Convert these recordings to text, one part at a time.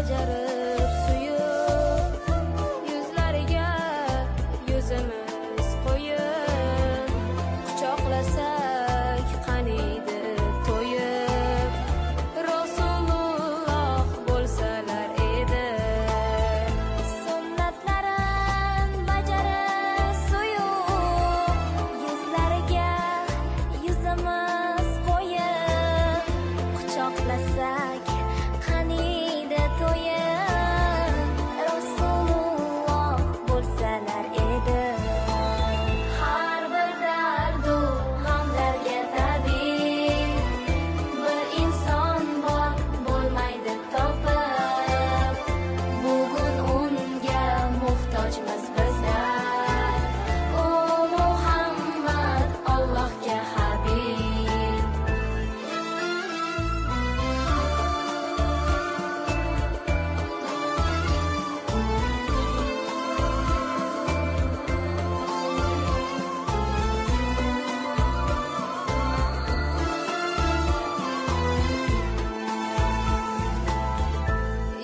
bajarib suyib, yuzlariga yuzimiz qo'yib, quchoqlasak qaniydi to'yib, Rasululloh bo'lsalar edi. Sunnatlarin bajarib suyib, yuzlariga yuzimiz qo'yib, quchoqlasak qaniydi to'yib, Rasululloh bo'lsalar edi. Har bir dardu g'amlarga tabib, bir inson bor bo'lmaydi topib, bugun unga muhtojmiz bizlar. O Muhammad Allohga habib.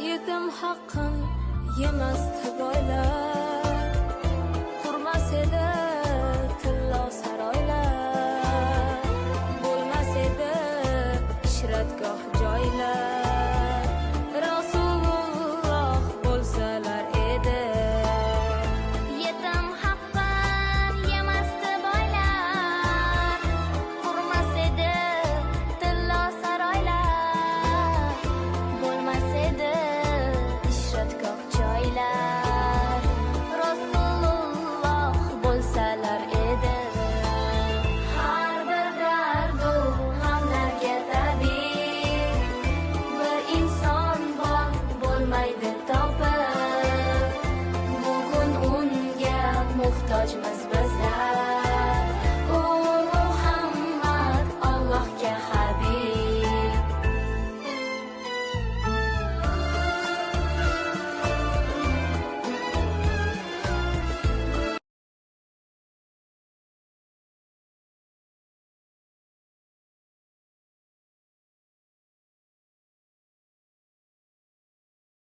Yetim haqqin yemasdi boylar, qurmas edi tillo saroylar, bo'lmas edi ishratgoh joylar, Rasululloh bo'lsalar edi. Yetim haqqin yemasdi boylar, qurmas edi tillo saroylar, bo'lmas edi ishratgoh joylar, Rasululloh bo'lsalar edi. Har bir dardu g'amlarga tabib, bir inson bor bo'lmaydi topib, bugun unga muhtojmiz